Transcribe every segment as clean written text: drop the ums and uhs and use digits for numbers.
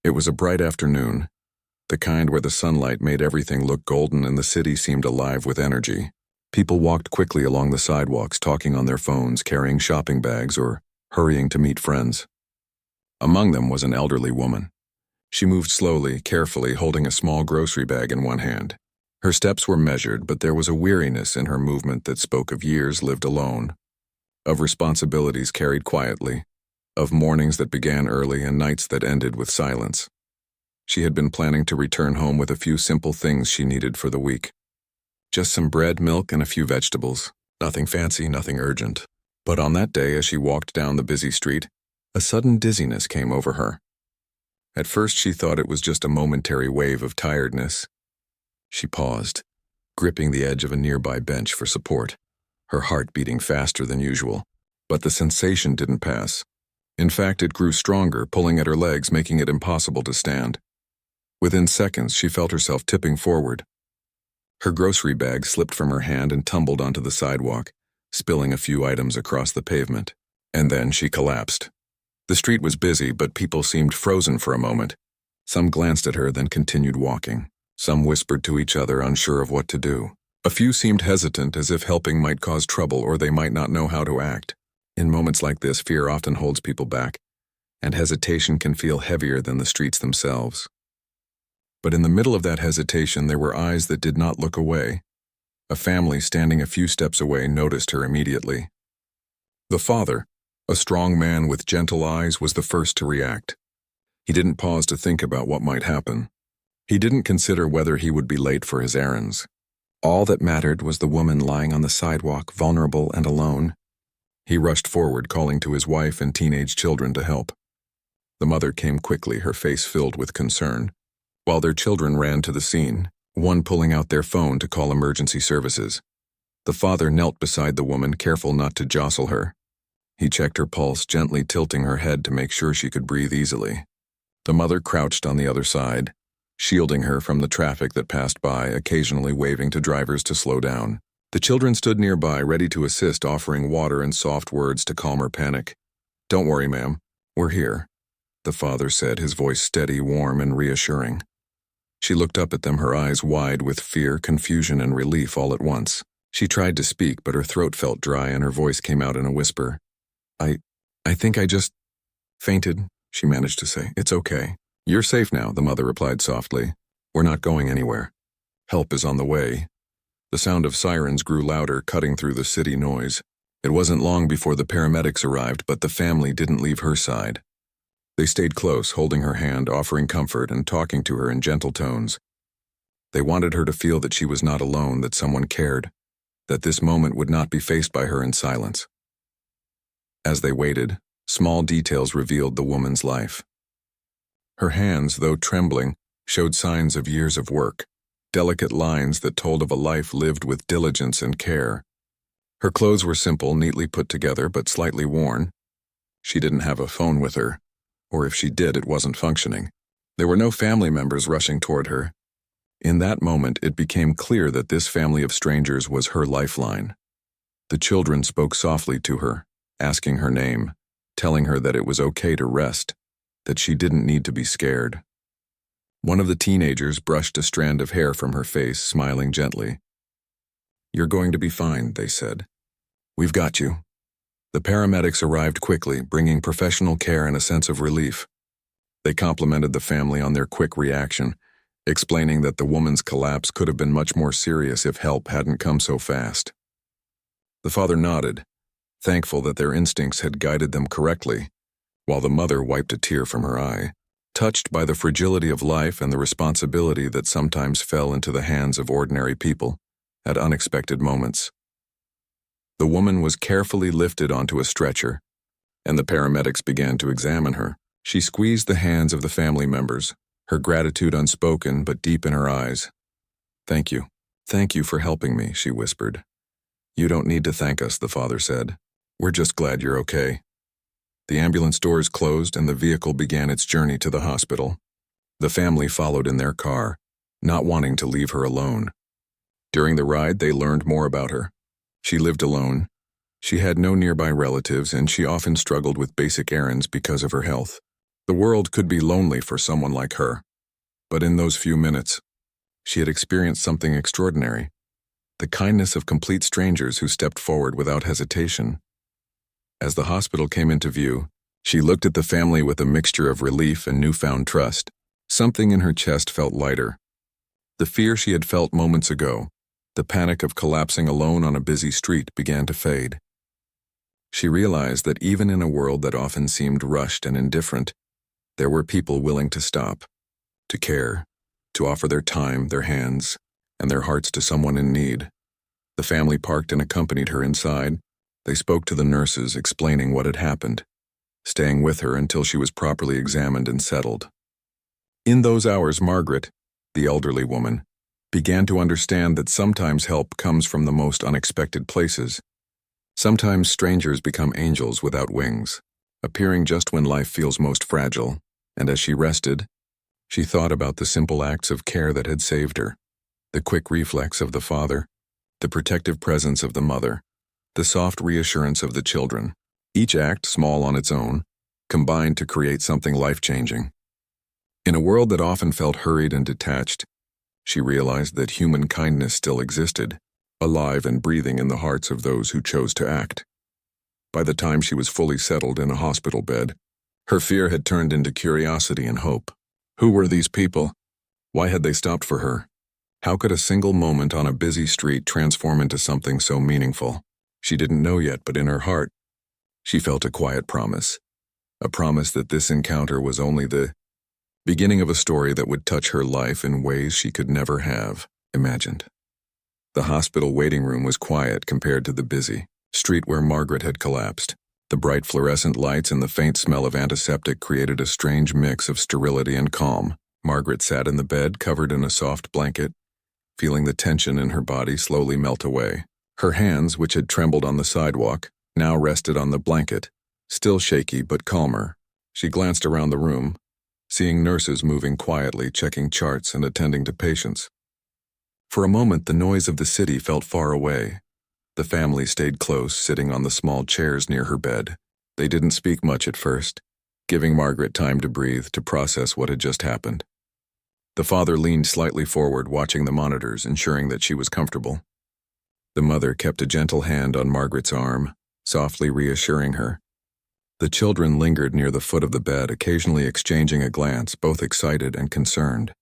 It was a bright afternoon, the kind where the sunlight made everything look golden and the city seemed alive with energy. People walked quickly along the sidewalks, talking on their phones, carrying shopping bags, or hurrying to meet friends. Among them was an elderly woman. She moved slowly, carefully, holding a small grocery bag in one hand. Her steps were measured, but there was a weariness in her movement that spoke of years lived alone, of responsibilities carried quietly, of mornings that began early and nights that ended with silence. She had been planning to return home with a few simple things she needed for the week. Just some bread, milk, and a few vegetables. Nothing fancy, nothing urgent. But on that day, as she walked down the busy street, a sudden dizziness came over her. At first, she thought it was just a momentary wave of tiredness. She paused, gripping the edge of a nearby bench for support, her heart beating faster than usual. But the sensation didn't pass. In fact, it grew stronger, pulling at her legs, making it impossible to stand. Within seconds, she felt herself tipping forward. Her grocery bag slipped from her hand and tumbled onto the sidewalk, spilling a few items across the pavement. And then she collapsed. The street was busy, but people seemed frozen for a moment. Some glanced at her, then continued walking. Some whispered to each other, unsure of what to do. A few seemed hesitant, as if helping might cause trouble or they might not know how to act. In moments like this, fear often holds people back, and hesitation can feel heavier than the streets themselves. But in the middle of that hesitation, there were eyes that did not look away. A family standing a few steps away noticed her immediately. The father, a strong man with gentle eyes, was the first to react. He didn't pause to think about what might happen. He didn't consider whether he would be late for his errands. All that mattered was the woman lying on the sidewalk, vulnerable and alone. He rushed forward, calling to his wife and teenage children to help. The mother came quickly, her face filled with concern, while their children ran to the scene, one pulling out their phone to call emergency services. The father knelt beside the woman, careful not to jostle her. He checked her pulse, gently tilting her head to make sure she could breathe easily. The mother crouched on the other side, shielding her from the traffic that passed by, occasionally waving to drivers to slow down. The children stood nearby, ready to assist, offering water and soft words to calm her panic. "Don't worry, ma'am. We're here," the father said, his voice steady, warm, and reassuring. She looked up at them, her eyes wide with fear, confusion, and relief all at once. She tried to speak, but her throat felt dry and her voice came out in a whisper. I think I just fainted," she managed to say. "It's okay." "You're safe now," the mother replied softly. "We're not going anywhere. Help is on the way." The sound of sirens grew louder, cutting through the city noise. It wasn't long before the paramedics arrived, but the family didn't leave her side. They stayed close, holding her hand, offering comfort, and talking to her in gentle tones. They wanted her to feel that she was not alone, that someone cared, that this moment would not be faced by her in silence. As they waited, small details revealed the woman's life. Her hands, though trembling, showed signs of years of work, delicate lines that told of a life lived with diligence and care. Her clothes were simple, neatly put together, but slightly worn. She didn't have a phone with her, or if she did, it wasn't functioning. There were no family members rushing toward her. In that moment, it became clear that this family of strangers was her lifeline. The children spoke softly to her, asking her name, telling her that it was okay to rest, that she didn't need to be scared. One of the teenagers brushed a strand of hair from her face, smiling gently. "You're going to be fine," they said. "We've got you." The paramedics arrived quickly, bringing professional care and a sense of relief. They complimented the family on their quick reaction, explaining that the woman's collapse could have been much more serious if help hadn't come so fast. The father nodded, thankful that their instincts had guided them correctly, while the mother wiped a tear from her eye, touched by the fragility of life and the responsibility that sometimes fell into the hands of ordinary people at unexpected moments. The woman was carefully lifted onto a stretcher, and the paramedics began to examine her. She squeezed the hands of the family members, her gratitude unspoken but deep in her eyes. "Thank you. Thank you for helping me," she whispered. "You don't need to thank us," the father said. "We're just glad you're okay." The ambulance doors closed and the vehicle began its journey to the hospital. The family followed in their car, not wanting to leave her alone. During the ride, they learned more about her. She lived alone. She had no nearby relatives, and she often struggled with basic errands because of her health. The world could be lonely for someone like her. But in those few minutes, she had experienced something extraordinary. The kindness of complete strangers who stepped forward without hesitation. As the hospital came into view, she looked at the family with a mixture of relief and newfound trust. Something in her chest felt lighter. The fear she had felt moments ago, the panic of collapsing alone on a busy street, began to fade. She realized that even in a world that often seemed rushed and indifferent, there were people willing to stop, to care, to offer their time, their hands, and their hearts to someone in need. The family parked and accompanied her inside. They spoke to the nurses, explaining what had happened, staying with her until she was properly examined and settled. In those hours, Margaret, the elderly woman, began to understand that sometimes help comes from the most unexpected places. Sometimes strangers become angels without wings, appearing just when life feels most fragile, and as she rested, she thought about the simple acts of care that had saved her, the quick reflex of the father, the protective presence of the mother, the soft reassurance of the children. Each act, small on its own, combined to create something life-changing. In a world that often felt hurried and detached, she realized that human kindness still existed, alive and breathing in the hearts of those who chose to act. By the time she was fully settled in a hospital bed, her fear had turned into curiosity and hope. Who were these people? Why had they stopped for her? How could a single moment on a busy street transform into something so meaningful? She didn't know yet, but in her heart, she felt a quiet promise. A promise that this encounter was only the beginning of a story that would touch her life in ways she could never have imagined. The hospital waiting room was quiet compared to the busy street where Margaret had collapsed. The bright fluorescent lights and the faint smell of antiseptic created a strange mix of sterility and calm. Margaret sat in the bed, covered in a soft blanket, feeling the tension in her body slowly melt away. Her hands, which had trembled on the sidewalk, now rested on the blanket, still shaky but calmer. She glanced around the room, seeing nurses moving quietly, checking charts and attending to patients. For a moment, the noise of the city felt far away. The family stayed close, sitting on the small chairs near her bed. They didn't speak much at first, giving Margaret time to breathe, to process what had just happened. The father leaned slightly forward, watching the monitors, ensuring that she was comfortable. The mother kept a gentle hand on Margaret's arm, softly reassuring her. The children lingered near the foot of the bed, occasionally exchanging a glance, both excited and concerned.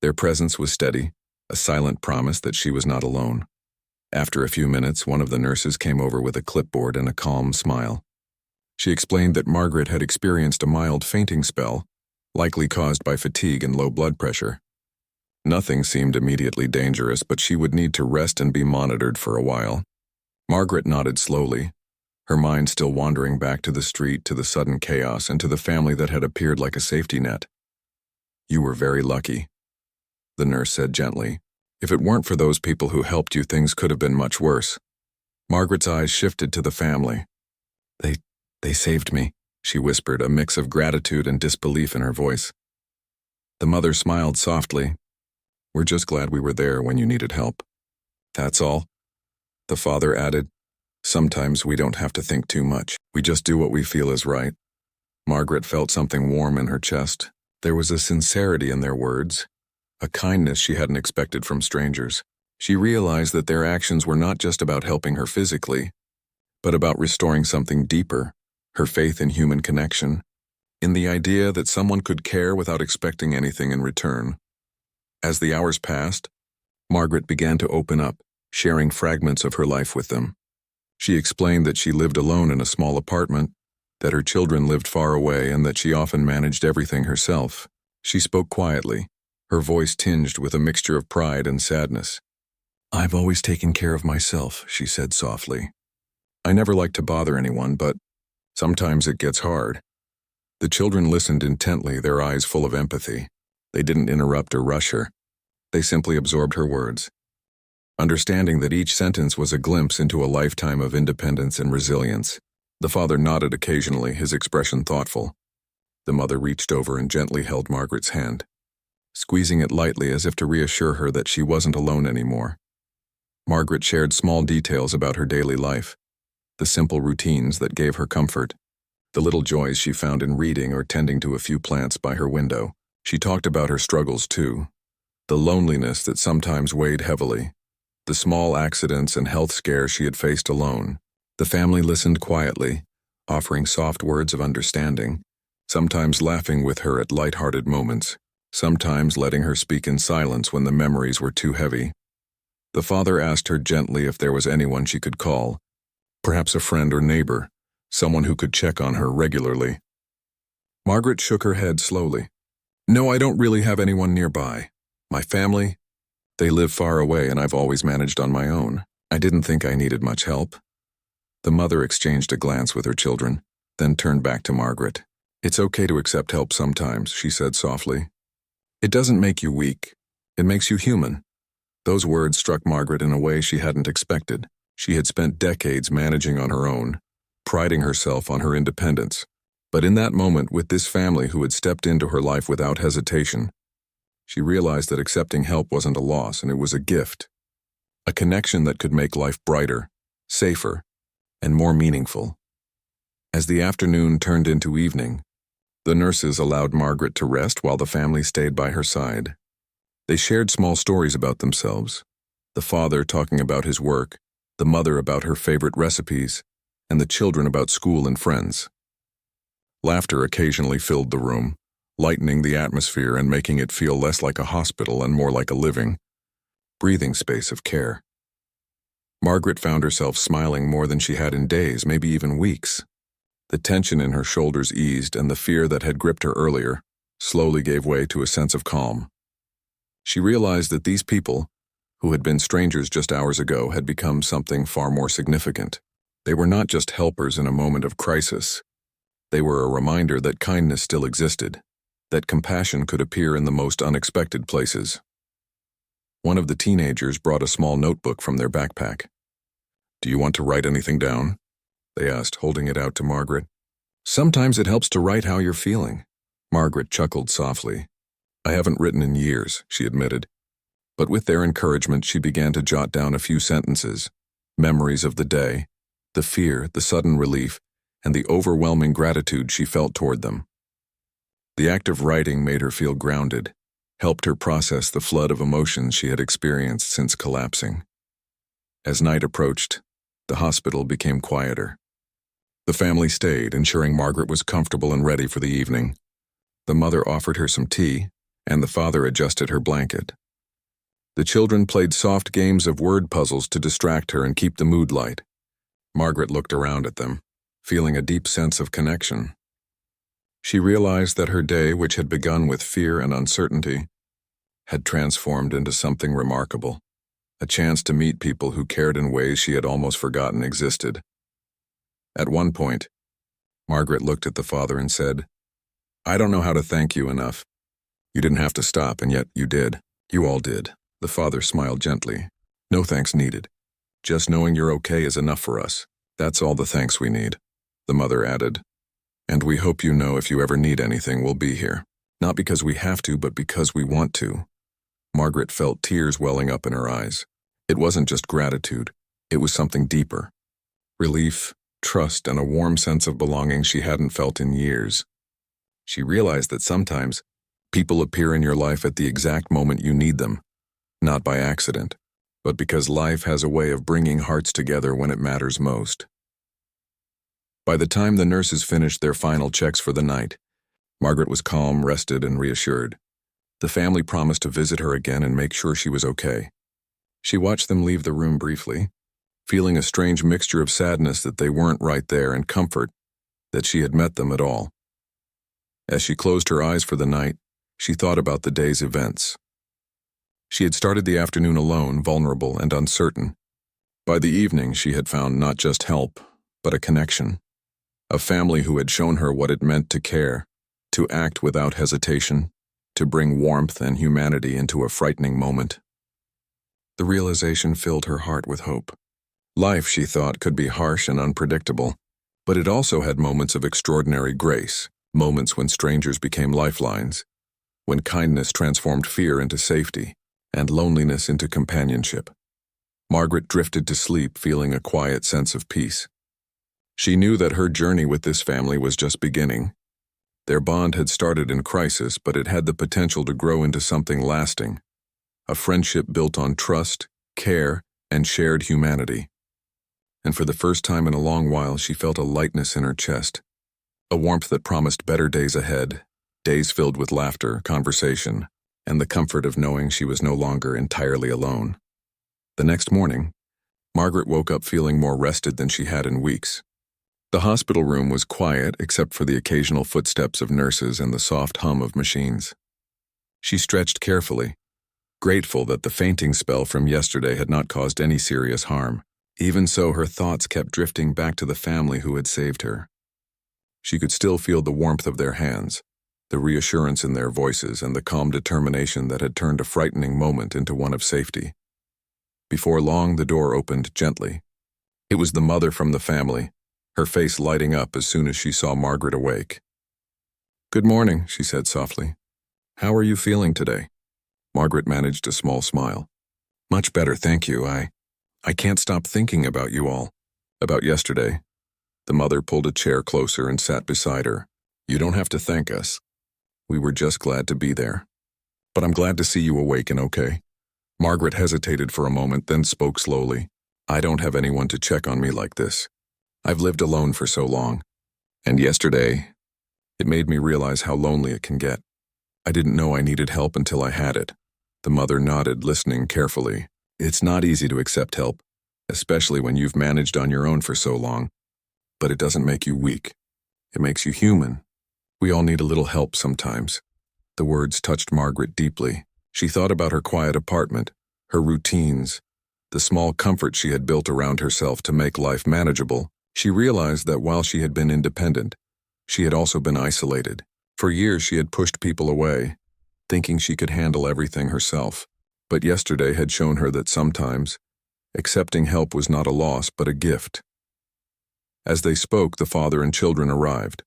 Their presence was steady, a silent promise that she was not alone. After a few minutes, one of the nurses came over with a clipboard and a calm smile. She explained that Margaret had experienced a mild fainting spell, likely caused by fatigue and low blood pressure. Nothing seemed immediately dangerous, but she would need to rest and be monitored for a while. Margaret nodded slowly, her mind still wandering back to the street, to the sudden chaos, and to the family that had appeared like a safety net. "You were very lucky," the nurse said gently. "If it weren't for those people who helped you, things could have been much worse." Margaret's eyes shifted to the family. They saved me," she whispered, a mix of gratitude and disbelief in her voice. The mother smiled softly. "We're just glad we were there when you needed help." "That's all," the father added. "Sometimes we don't have to think too much. We just do what we feel is right." Margaret felt something warm in her chest. There was a sincerity in their words, a kindness she hadn't expected from strangers. She realized that their actions were not just about helping her physically, but about restoring something deeper, her faith in human connection, in the idea that someone could care without expecting anything in return. As the hours passed, Margaret began to open up, sharing fragments of her life with them. She explained that she lived alone in a small apartment, that her children lived far away, and that she often managed everything herself. She spoke quietly, her voice tinged with a mixture of pride and sadness. "I've always taken care of myself," she said softly. "I never like to bother anyone, but sometimes it gets hard." The children listened intently, their eyes full of empathy. They didn't interrupt or rush her. They simply absorbed her words, understanding that each sentence was a glimpse into a lifetime of independence and resilience. The father nodded occasionally, his expression thoughtful. The mother reached over and gently held Margaret's hand, squeezing it lightly as if to reassure her that she wasn't alone anymore. Margaret shared small details about her daily life, the simple routines that gave her comfort. the little joys she found in reading or tending to a few plants by her window. She talked about her struggles too, the loneliness that sometimes weighed heavily, the small accidents and health scares she had faced alone. The family listened quietly, offering soft words of understanding, sometimes laughing with her at light-hearted moments, sometimes letting her speak in silence when the memories were too heavy. The father asked her gently if there was anyone she could call, perhaps a friend or neighbor, someone who could check on her regularly. Margaret shook her head slowly. "No, I don't really have anyone nearby. My family, they live far away and I've always managed on my own. I didn't think I needed much help." The mother exchanged a glance with her children, then turned back to Margaret. "It's okay to accept help sometimes," she said softly. "It doesn't make you weak. It makes you human." Those words struck Margaret in a way she hadn't expected. She had spent decades managing on her own, priding herself on her independence. But in that moment, with this family who had stepped into her life without hesitation, she realized that accepting help wasn't a loss, and it was a gift. A connection that could make life brighter, safer, and more meaningful. As the afternoon turned into evening, the nurses allowed Margaret to rest while the family stayed by her side. They shared small stories about themselves, the father talking about his work, the mother about her favorite recipes, and the children about school and friends. Laughter occasionally filled the room, lightening the atmosphere and making it feel less like a hospital and more like a living, breathing space of care. Margaret found herself smiling more than she had in days, maybe even weeks. The tension in her shoulders eased, and the fear that had gripped her earlier slowly gave way to a sense of calm. She realized that these people, who had been strangers just hours ago, had become something far more significant. They were not just helpers in a moment of crisis. They were a reminder that kindness still existed, that compassion could appear in the most unexpected places. One of the teenagers brought a small notebook from their backpack. "Do you want to write anything down?" they asked, holding it out to Margaret. "Sometimes it helps to write how you're feeling." Margaret chuckled softly. "I haven't written in years," she admitted. But with their encouragement, she began to jot down a few sentences, memories of the day, the fear, the sudden relief, and the overwhelming gratitude she felt toward them. The act of writing made her feel grounded, helped her process the flood of emotions she had experienced since collapsing. As night approached, the hospital became quieter. The family stayed, ensuring Margaret was comfortable and ready for the evening. The mother offered her some tea, and the father adjusted her blanket. The children played soft games of word puzzles to distract her and keep the mood light. Margaret looked around at them, feeling a deep sense of connection. She realized that her day, which had begun with fear and uncertainty, had transformed into something remarkable, a chance to meet people who cared in ways she had almost forgotten existed. At one point, Margaret looked at the father and said, "I don't know how to thank you enough. You didn't have to stop, and yet you did. You all did." The father smiled gently. "No thanks needed. Just knowing you're okay is enough for us. That's all the thanks we need," the mother added. "And we hope you know if you ever need anything, we'll be here. Not because we have to, but because we want to." Margaret felt tears welling up in her eyes. It wasn't just gratitude. It was something deeper. Relief, trust, and a warm sense of belonging she hadn't felt in years. She realized that sometimes people appear in your life at the exact moment you need them, not by accident, but because life has a way of bringing hearts together when it matters most. By the time the nurses finished their final checks for the night, Margaret was calm, rested, and reassured. The family promised to visit her again and make sure she was okay. She watched them leave the room briefly, feeling a strange mixture of sadness that they weren't right there and comfort that she had met them at all. As she closed her eyes for the night, she thought about the day's events. She had started the afternoon alone, vulnerable and uncertain. By the evening, she had found not just help, but a connection. A family who had shown her what it meant to care, to act without hesitation, to bring warmth and humanity into a frightening moment. The realization filled her heart with hope. Life, she thought, could be harsh and unpredictable, but it also had moments of extraordinary grace, moments when strangers became lifelines, when kindness transformed fear into safety, and loneliness into companionship. Margaret drifted to sleep, feeling a quiet sense of peace. She knew that her journey with this family was just beginning. Their bond had started in crisis, but it had the potential to grow into something lasting. A friendship built on trust, care, and shared humanity. And for the first time in a long while, she felt a lightness in her chest. A warmth that promised better days ahead, days filled with laughter, conversation, and the comfort of knowing she was no longer entirely alone. The next morning, Margaret woke up feeling more rested than she had in weeks. The hospital room was quiet except for the occasional footsteps of nurses and the soft hum of machines. She stretched carefully, grateful that the fainting spell from yesterday had not caused any serious harm. Even so, her thoughts kept drifting back to the family who had saved her. She could still feel the warmth of their hands, the reassurance in their voices, and the calm determination that had turned a frightening moment into one of safety. Before long, the door opened gently. It was the mother from the family, her face lighting up as soon as she saw Margaret awake. "Good morning," she said softly. "How are you feeling today?" Margaret managed a small smile. "Much better, thank you. I can't stop thinking about you all. About yesterday." The mother pulled a chair closer and sat beside her. "You don't have to thank us. We were just glad to be there. But I'm glad to see you awake and okay." Margaret hesitated for a moment, then spoke slowly. "I don't have anyone to check on me like this. I've lived alone for so long. And yesterday, it made me realize how lonely it can get. I didn't know I needed help until I had it." The mother nodded, listening carefully. "It's not easy to accept help, especially when you've managed on your own for so long. But it doesn't make you weak. It makes you human. We all need a little help sometimes." The words touched Margaret deeply. She thought about her quiet apartment, her routines, the small comfort she had built around herself to make life manageable. She realized that while she had been independent, she had also been isolated. For years she had pushed people away, thinking she could handle everything herself. But yesterday had shown her that sometimes accepting help was not a loss but a gift. As they spoke, the father and children arrived.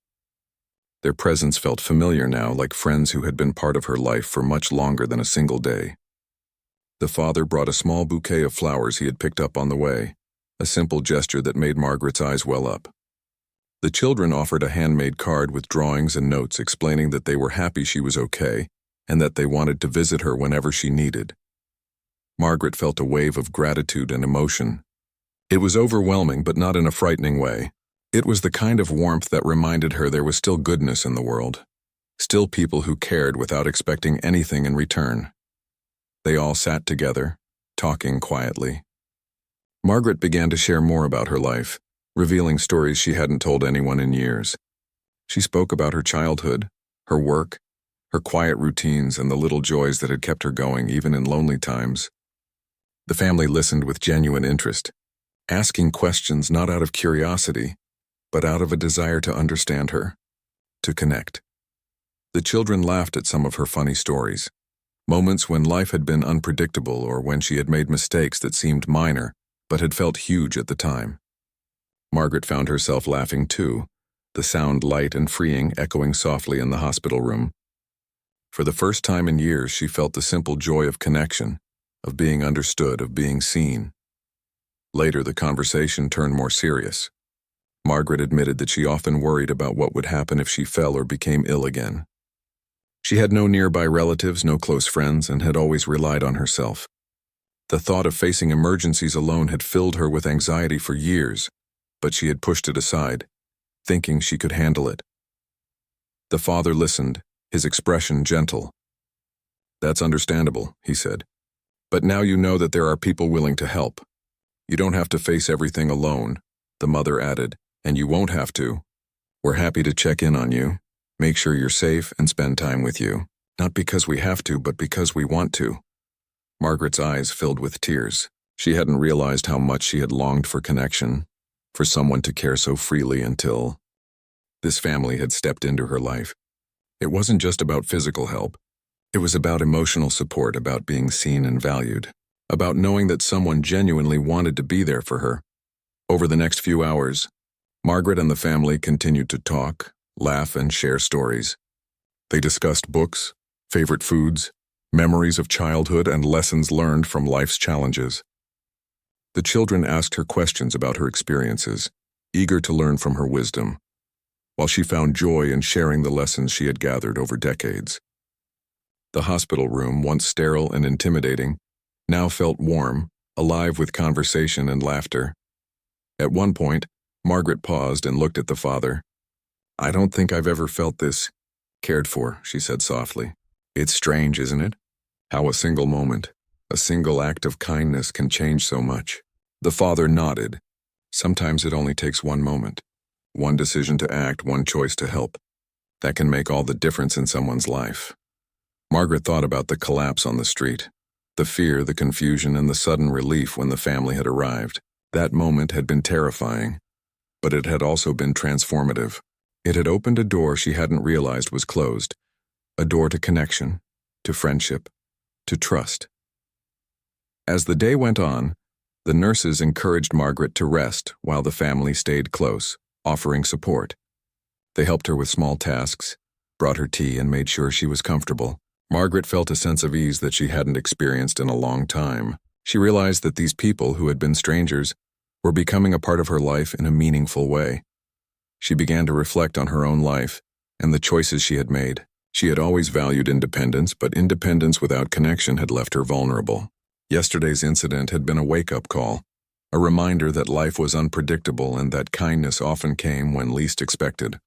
Their presence felt familiar now, like friends who had been part of her life for much longer than a single day. The father brought a small bouquet of flowers he had picked up on the way, a simple gesture that made Margaret's eyes well up. The children offered a handmade card with drawings and notes explaining that they were happy she was okay and that they wanted to visit her whenever she needed. Margaret felt a wave of gratitude and emotion. It was overwhelming, but not in a frightening way. It was the kind of warmth that reminded her there was still goodness in the world, still people who cared without expecting anything in return. They all sat together, talking quietly. Margaret began to share more about her life, revealing stories she hadn't told anyone in years. She spoke about her childhood, her work, her quiet routines, and the little joys that had kept her going even in lonely times. The family listened with genuine interest, asking questions not out of curiosity, but out of a desire to understand her, to connect. The children laughed at some of her funny stories, moments when life had been unpredictable or when she had made mistakes that seemed minor but had felt huge at the time. Margaret found herself laughing too, the sound light and freeing echoing softly in the hospital room. For the first time in years, she felt the simple joy of connection, of being understood, of being seen. Later, the conversation turned more serious. Margaret admitted that she often worried about what would happen if she fell or became ill again. She had no nearby relatives, no close friends, and had always relied on herself. The thought of facing emergencies alone had filled her with anxiety for years, but she had pushed it aside, thinking she could handle it. The father listened, his expression gentle. "That's understandable," he said. "But now you know that there are people willing to help. You don't have to face everything alone," the mother added, "and you won't have to. We're happy to check in on you, make sure you're safe, and spend time with you. Not because we have to, but because we want to." Margaret's eyes filled with tears. She hadn't realized how much she had longed for connection, for someone to care so freely until this family had stepped into her life. It wasn't just about physical help. It was about emotional support, about being seen and valued, about knowing that someone genuinely wanted to be there for her. Over the next few hours, Margaret and the family continued to talk, laugh, and share stories. They discussed books, favorite foods, memories of childhood, and lessons learned from life's challenges. The children asked her questions about her experiences, eager to learn from her wisdom, while she found joy in sharing the lessons she had gathered over decades. The hospital room, once sterile and intimidating, now felt warm, alive with conversation and laughter. At one point, Margaret paused and looked at the father. "I don't think I've ever felt this cared for," she said softly. "It's strange, isn't it? How a single moment, a single act of kindness can change so much." The father nodded. Sometimes it only takes one moment, one decision to act, one choice to help. That can make all the difference in someone's life. Margaret thought about the collapse on the street, the fear, the confusion, and the sudden relief when the family had arrived. That moment had been terrifying, but it had also been transformative. It had opened a door she hadn't realized was closed, a door to connection, to friendship, to trust. As the day went on, the nurses encouraged Margaret to rest while the family stayed close, offering support. They helped her with small tasks, brought her tea, and made sure she was comfortable. Margaret felt a sense of ease that she hadn't experienced in a long time. She realized that these people who had been strangers were becoming a part of her life in a meaningful way. She began to reflect on her own life and the choices she had made. She had always valued independence, but independence without connection had left her vulnerable. Yesterday's incident had been a wake-up call, a reminder that life was unpredictable and that kindness often came when least expected.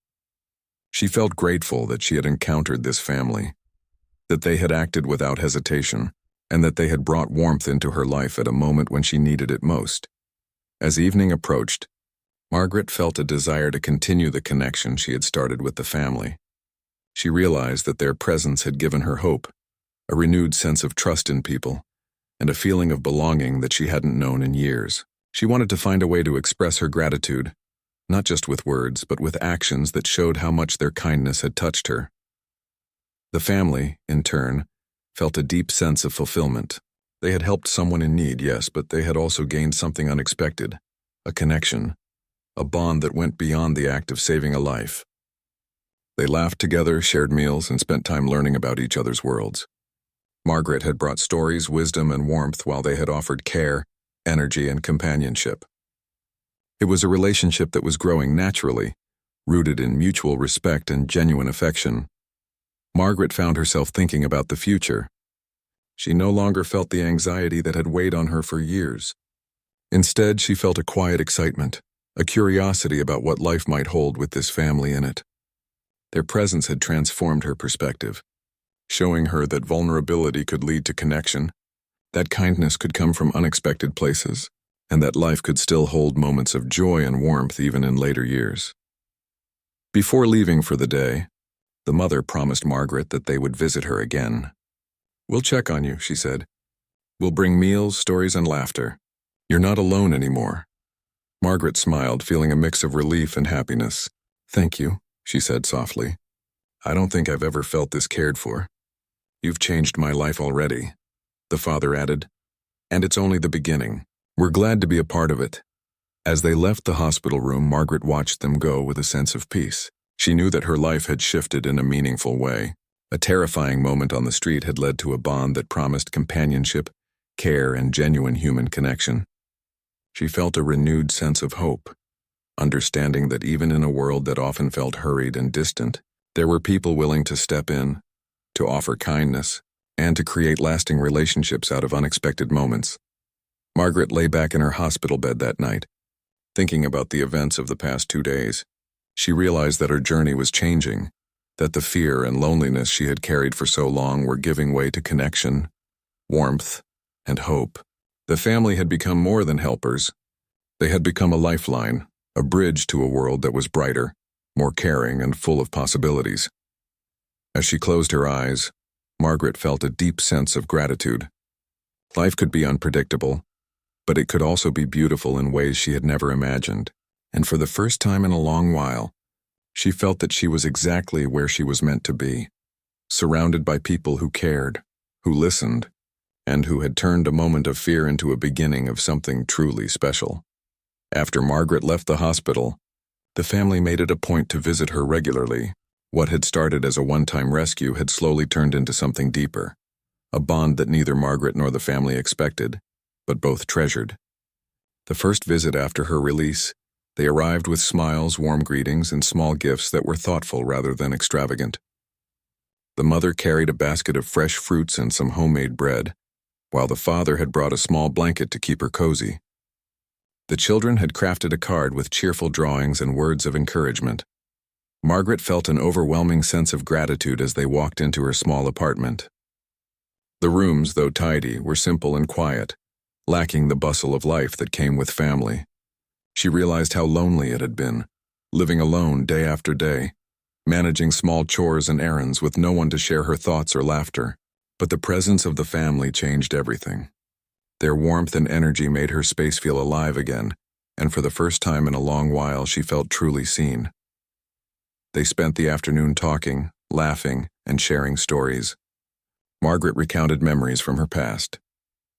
She felt grateful that she had encountered this family, that they had acted without hesitation, and that they had brought warmth into her life at a moment when she needed it most. As evening approached, Margaret felt a desire to continue the connection she had started with the family. She realized that their presence had given her hope, a renewed sense of trust in people, and a feeling of belonging that she hadn't known in years. She wanted to find a way to express her gratitude, not just with words, but with actions that showed how much their kindness had touched her. The family, in turn, felt a deep sense of fulfillment. They had helped someone in need, yes, but they had also gained something unexpected, a connection, a bond that went beyond the act of saving a life. They laughed together, shared meals, and spent time learning about each other's worlds. Margaret had brought stories, wisdom, and warmth while they had offered care, energy, and companionship. It was a relationship that was growing naturally, rooted in mutual respect and genuine affection. Margaret found herself thinking about the future. She no longer felt the anxiety that had weighed on her for years. Instead, she felt a quiet excitement, a curiosity about what life might hold with this family in it. Their presence had transformed her perspective, showing her that vulnerability could lead to connection, that kindness could come from unexpected places, and that life could still hold moments of joy and warmth even in later years. Before leaving for the day, the mother promised Margaret that they would visit her again. "We'll check on you," she said. "We'll bring meals, stories, and laughter. You're not alone anymore." Margaret smiled, feeling a mix of relief and happiness. "Thank you," she said softly. "I don't think I've ever felt this cared for. You've changed my life already," the father added. "And it's only the beginning. We're glad to be a part of it." As they left the hospital room, Margaret watched them go with a sense of peace. She knew that her life had shifted in a meaningful way. A terrifying moment on the street had led to a bond that promised companionship, care, and genuine human connection. She felt a renewed sense of hope, understanding that even in a world that often felt hurried and distant, there were people willing to step in, to offer kindness, and to create lasting relationships out of unexpected moments. Margaret lay back in her hospital bed that night, thinking about the events of the past 2 days. She realized that her journey was changing, that the fear and loneliness she had carried for so long were giving way to connection, warmth, and hope. The family had become more than helpers. They had become a lifeline, a bridge to a world that was brighter, more caring, and full of possibilities. As she closed her eyes, Margaret felt a deep sense of gratitude. Life could be unpredictable, but it could also be beautiful in ways she had never imagined. And for the first time in a long while, she felt that she was exactly where she was meant to be, surrounded by people who cared, who listened, and who had turned a moment of fear into a beginning of something truly special. After Margaret left the hospital, the family made it a point to visit her regularly. What had started as a one-time rescue had slowly turned into something deeper, a bond that neither Margaret nor the family expected, but both treasured. The first visit after her release, They arrived with smiles, warm greetings, and small gifts that were thoughtful rather than extravagant. The mother carried a basket of fresh fruits and some homemade bread, while the father had brought a small blanket to keep her cozy. The children had crafted a card with cheerful drawings and words of encouragement. Margaret felt an overwhelming sense of gratitude as they walked into her small apartment. The rooms, though tidy, were simple and quiet, lacking the bustle of life that came with family. She realized how lonely it had been, living alone day after day, managing small chores and errands with no one to share her thoughts or laughter. But the presence of the family changed everything. Their warmth and energy made her space feel alive again, and for the first time in a long while she felt truly seen. They spent the afternoon talking, laughing, and sharing stories. Margaret recounted memories from her past.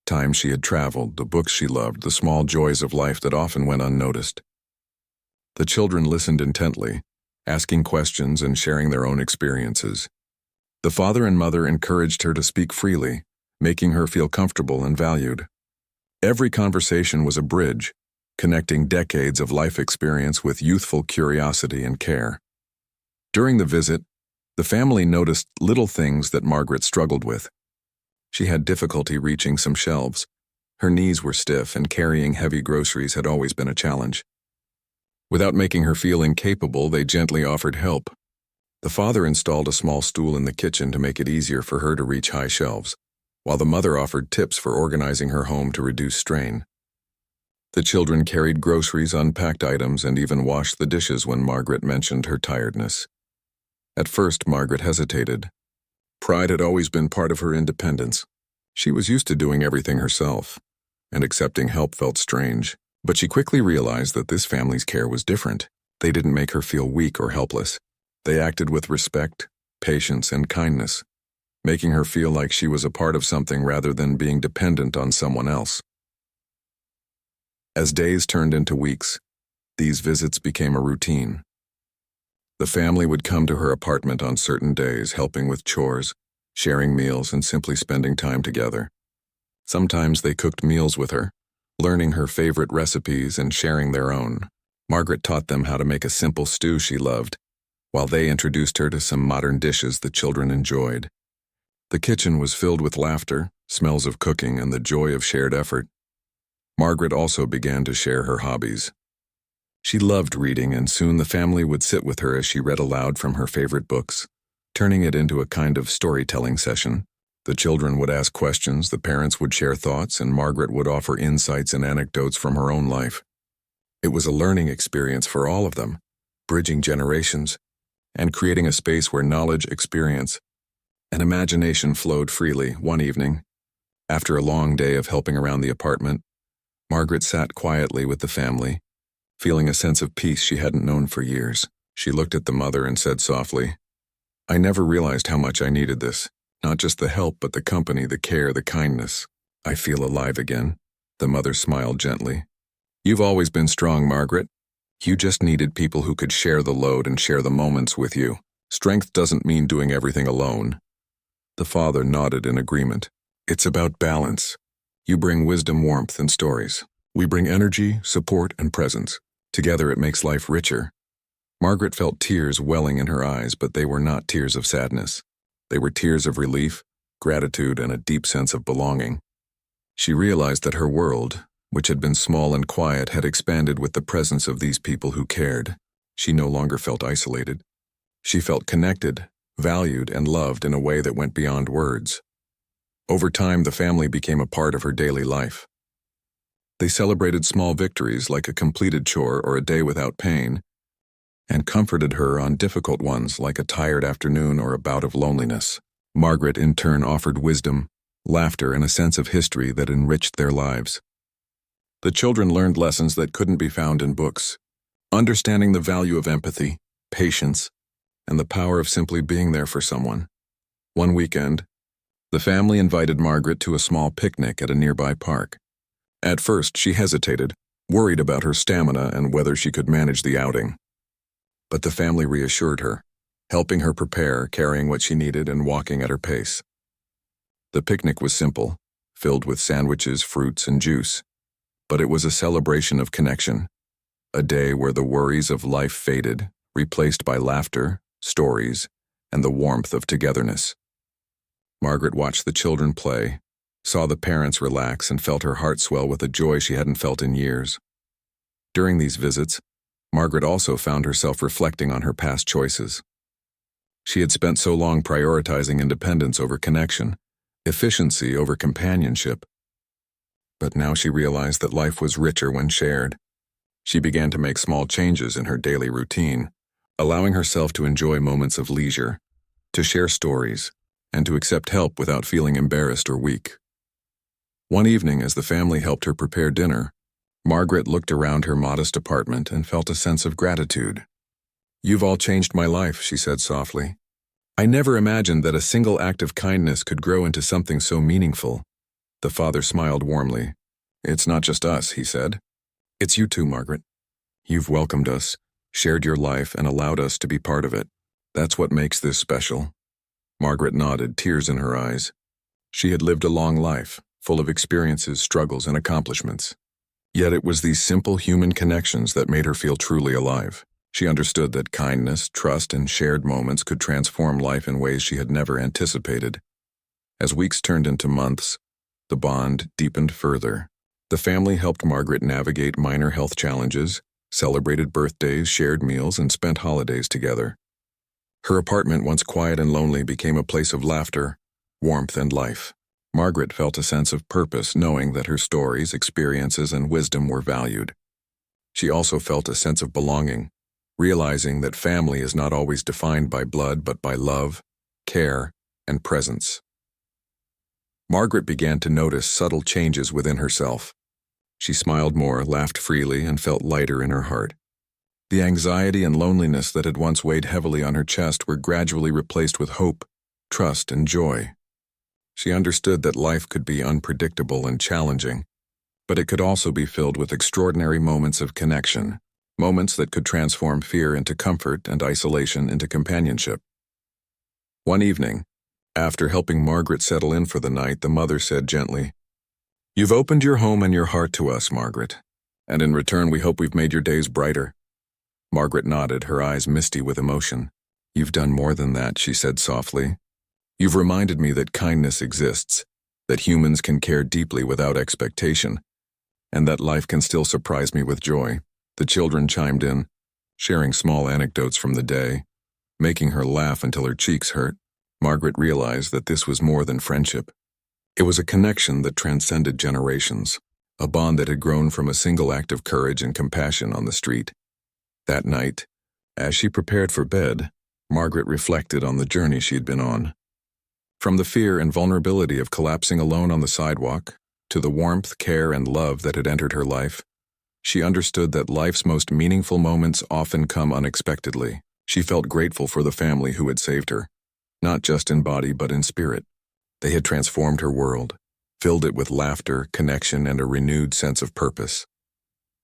Times she had traveled, the books she loved, the small joys of life that often went unnoticed. The children listened intently, asking questions and sharing their own experiences. The father and mother encouraged her to speak freely, making her feel comfortable and valued. Every conversation was a bridge, connecting decades of life experience with youthful curiosity and care. During the visit, the family noticed little things that Margaret struggled with. She had difficulty reaching some shelves. Her knees were stiff, and carrying heavy groceries had always been a challenge. Without making her feel incapable, they gently offered help. The father installed a small stool in the kitchen to make it easier for her to reach high shelves, while the mother offered tips for organizing her home to reduce strain. The children carried groceries, unpacked items, and even washed the dishes when Margaret mentioned her tiredness. At first, Margaret hesitated. Pride had always been part of her independence. She was used to doing everything herself, and accepting help felt strange. But she quickly realized that this family's care was different. They didn't make her feel weak or helpless. They acted with respect, patience, and kindness, making her feel like she was a part of something rather than being dependent on someone else. As days turned into weeks, these visits became a routine. The family would come to her apartment on certain days, helping with chores, sharing meals, and simply spending time together. Sometimes they cooked meals with her, learning her favorite recipes and sharing their own. Margaret taught them how to make a simple stew she loved, while they introduced her to some modern dishes the children enjoyed. The kitchen was filled with laughter, smells of cooking, and the joy of shared effort. Margaret also began to share her hobbies. She loved reading, and soon the family would sit with her as she read aloud from her favorite books, turning it into a kind of storytelling session. The children would ask questions, the parents would share thoughts, and Margaret would offer insights and anecdotes from her own life. It was a learning experience for all of them, bridging generations, and creating a space where knowledge, experience, and imagination flowed freely. One evening, after a long day of helping around the apartment, Margaret sat quietly with the family, feeling a sense of peace she hadn't known for years. She looked at the mother and said softly, "I never realized how much I needed this. Not just the help, but the company, the care, the kindness. I feel alive again." The mother smiled gently. "You've always been strong, Margaret. You just needed people who could share the load and share the moments with you. Strength doesn't mean doing everything alone." The father nodded in agreement. "It's about balance. You bring wisdom, warmth, and stories. We bring energy, support, and presence. Together it makes life richer." Margaret felt tears welling in her eyes, but they were not tears of sadness. They were tears of relief, gratitude, and a deep sense of belonging. She realized that her world, which had been small and quiet, had expanded with the presence of these people who cared. She no longer felt isolated. She felt connected, valued, and loved in a way that went beyond words. Over time, the family became a part of her daily life. They celebrated small victories like a completed chore or a day without pain, and comforted her on difficult ones like a tired afternoon or a bout of loneliness. Margaret, in turn, offered wisdom, laughter, and a sense of history that enriched their lives. The children learned lessons that couldn't be found in books, understanding the value of empathy, patience, and the power of simply being there for someone. One weekend, the family invited Margaret to a small picnic at a nearby park. At first, she hesitated, worried about her stamina and whether she could manage the outing. But the family reassured her, helping her prepare, carrying what she needed, and walking at her pace. The picnic was simple, filled with sandwiches, fruits, and juice, but it was a celebration of connection. A day where the worries of life faded, replaced by laughter, stories, and the warmth of togetherness. Margaret watched the children play, saw the parents relax, and felt her heart swell with a joy she hadn't felt in years. During these visits, Margaret also found herself reflecting on her past choices. She had spent so long prioritizing independence over connection, efficiency over companionship. But now she realized that life was richer when shared. She began to make small changes in her daily routine, allowing herself to enjoy moments of leisure, to share stories, and to accept help without feeling embarrassed or weak. One evening, as the family helped her prepare dinner, Margaret looked around her modest apartment and felt a sense of gratitude. "You've all changed my life," she said softly. "I never imagined that a single act of kindness could grow into something so meaningful." The father smiled warmly. "It's not just us," he said. "It's you too, Margaret. You've welcomed us, shared your life, and allowed us to be part of it. That's what makes this special." Margaret nodded, tears in her eyes. She had lived a long life, full of experiences, struggles, and accomplishments. Yet it was these simple human connections that made her feel truly alive. She understood that kindness, trust, and shared moments could transform life in ways she had never anticipated. As weeks turned into months, the bond deepened further. The family helped Margaret navigate minor health challenges, celebrated birthdays, shared meals, and spent holidays together. Her apartment, once quiet and lonely, became a place of laughter, warmth, and life. Margaret felt a sense of purpose, knowing that her stories, experiences, and wisdom were valued. She also felt a sense of belonging, realizing that family is not always defined by blood but by love, care, and presence. Margaret began to notice subtle changes within herself. She smiled more, laughed freely, and felt lighter in her heart. The anxiety and loneliness that had once weighed heavily on her chest were gradually replaced with hope, trust, and joy. She understood that life could be unpredictable and challenging, but it could also be filled with extraordinary moments of connection, moments that could transform fear into comfort and isolation into companionship. One evening, after helping Margaret settle in for the night, the mother said gently, "You've opened your home and your heart to us, Margaret, and in return we hope we've made your days brighter." Margaret nodded, her eyes misty with emotion. "You've done more than that," she said softly. "You've reminded me that kindness exists, that humans can care deeply without expectation, and that life can still surprise me with joy." The children chimed in, sharing small anecdotes from the day, making her laugh until her cheeks hurt. Margaret realized that this was more than friendship. It was a connection that transcended generations, a bond that had grown from a single act of courage and compassion on the street. That night, as she prepared for bed, Margaret reflected on the journey she had been on. From the fear and vulnerability of collapsing alone on the sidewalk, to the warmth, care, and love that had entered her life, she understood that life's most meaningful moments often come unexpectedly. She felt grateful for the family who had saved her, not just in body but in spirit. They had transformed her world, filled it with laughter, connection, and a renewed sense of purpose.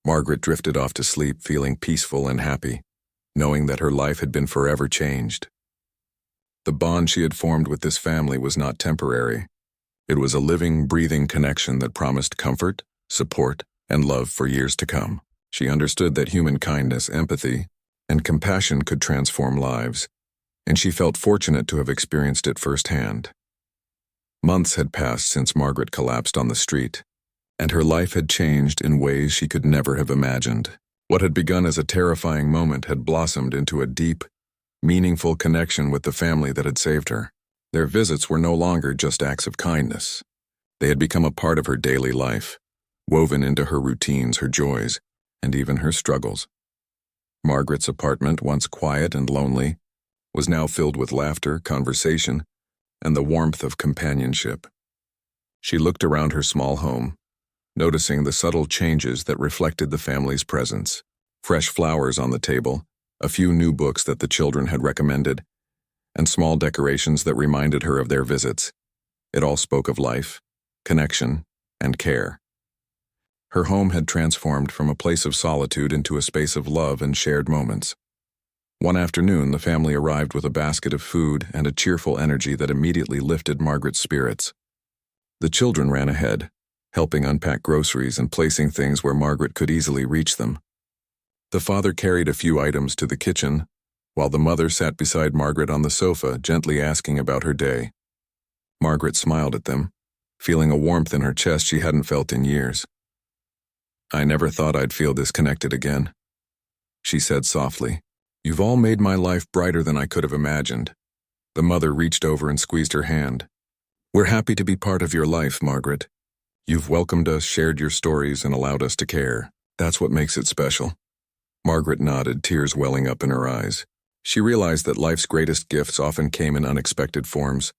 Margaret drifted off to sleep feeling peaceful and happy, knowing that her life had been forever changed. The bond she had formed with this family was not temporary. It was a living, breathing connection that promised comfort, support, and love for years to come. She understood that human kindness, empathy, and compassion could transform lives, and she felt fortunate to have experienced it firsthand. Months had passed since Margaret collapsed on the street, and her life had changed in ways she could never have imagined. What had begun as a terrifying moment had blossomed into a deep, meaningful connection with the family that had saved her. Their visits were no longer just acts of kindness. They had become a part of her daily life, woven into her routines, her joys, and even her struggles. Margaret's apartment, once quiet and lonely, was now filled with laughter, conversation, and the warmth of companionship. She looked around her small home, noticing the subtle changes that reflected the family's presence. Fresh flowers on the table, a few new books that the children had recommended, and small decorations that reminded her of their visits. It all spoke of life, connection, and care. Her home had transformed from a place of solitude into a space of love and shared moments. One afternoon, the family arrived with a basket of food and a cheerful energy that immediately lifted Margaret's spirits. The children ran ahead, helping unpack groceries and placing things where Margaret could easily reach them. The father carried a few items to the kitchen, while the mother sat beside Margaret on the sofa, gently asking about her day. Margaret smiled at them, feeling a warmth in her chest she hadn't felt in years. "I never thought I'd feel this connected again," she said softly. "You've all made my life brighter than I could have imagined." The mother reached over and squeezed her hand. "We're happy to be part of your life, Margaret. You've welcomed us, shared your stories, and allowed us to care. That's what makes it special." Margaret nodded, tears welling up in her eyes. She realized that life's greatest gifts often came in unexpected forms,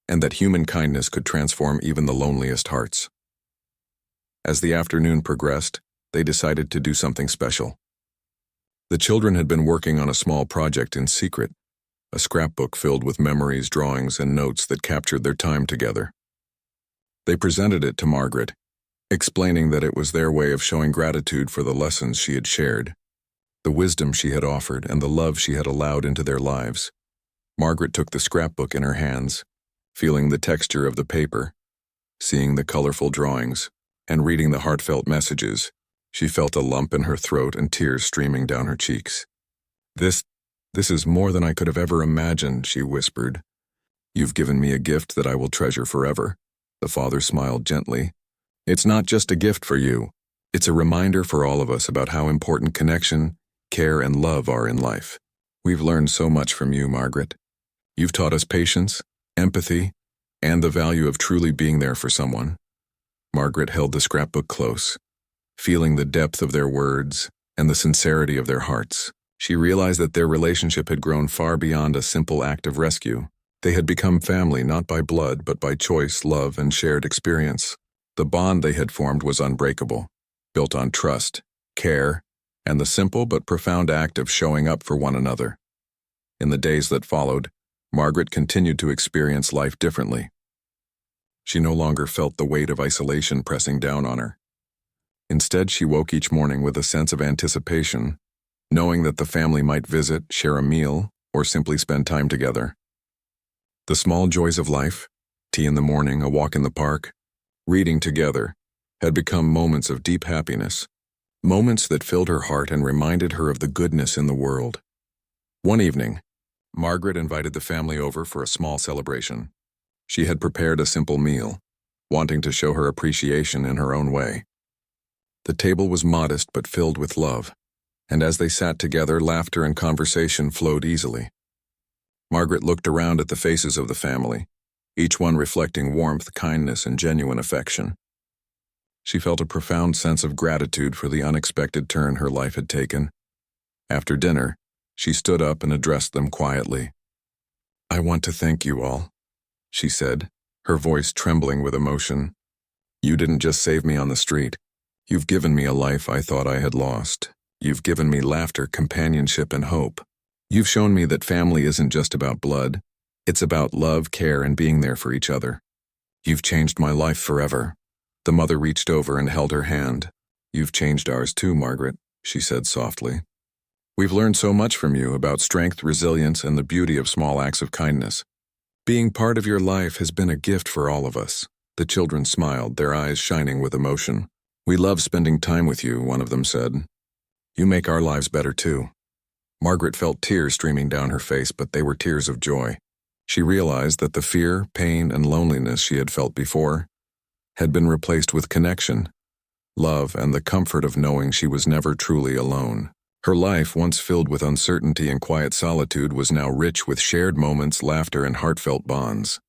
and that human kindness could transform even the loneliest hearts. As the afternoon progressed, they decided to do something special. The children had been working on a small project in secret, a scrapbook filled with memories, drawings, and notes that captured their time together. They presented it to Margaret, explaining that it was their way of showing gratitude for the lessons she had shared, the wisdom she had offered, and the love she had allowed into their lives. Margaret took the scrapbook in her hands, feeling the texture of the paper, seeing the colorful drawings, and reading the heartfelt messages. She felt a lump in her throat and tears streaming down her cheeks. This is more than I could have ever imagined," she whispered. "You've given me a gift that I will treasure forever." The father smiled gently. "It's not just a gift for you. It's a reminder for all of us about how important connection, care, and love are in life. We've learned so much from you, Margaret. You've taught us patience, empathy, and the value of truly being there for someone." Margaret held the scrapbook close, feeling the depth of their words and the sincerity of their hearts. She realized that their relationship had grown far beyond a simple act of rescue. They had become family not by blood but by choice, love, and shared experience. The bond they had formed was unbreakable, built on trust, care, and the simple but profound act of showing up for one another. In the days that followed, Margaret continued to experience life differently. She no longer felt the weight of isolation pressing down on her. Instead, she woke each morning with a sense of anticipation, knowing that the family might visit, share a meal, or simply spend time together. The small joys of life, tea in the morning, a walk in the park, reading together, had become moments of deep happiness, moments that filled her heart and reminded her of the goodness in the world. One evening, Margaret invited the family over for a small celebration. She had prepared a simple meal, wanting to show her appreciation in her own way. The table was modest but filled with love, and as they sat together, laughter and conversation flowed easily. Margaret looked around at the faces of the family, each one reflecting warmth, kindness, and genuine affection. She felt a profound sense of gratitude for the unexpected turn her life had taken. After dinner, she stood up and addressed them quietly. "I want to thank you all," she said, her voice trembling with emotion. "You didn't just save me on the street. You've given me a life I thought I had lost. You've given me laughter, companionship, and hope. You've shown me that family isn't just about blood. It's about love, care, and being there for each other. You've changed my life forever." The mother reached over and held her hand. "You've changed ours too, Margaret," she said softly. "We've learned so much from you about strength, resilience, and the beauty of small acts of kindness. Being part of your life has been a gift for all of us." The children smiled, their eyes shining with emotion. "We love spending time with you," one of them said. "You make our lives better too." Margaret felt tears streaming down her face, but they were tears of joy. She realized that the fear, pain, and loneliness she had felt before had been replaced with connection, love, and the comfort of knowing she was never truly alone. Her life, once filled with uncertainty and quiet solitude, was now rich with shared moments, laughter, and heartfelt bonds.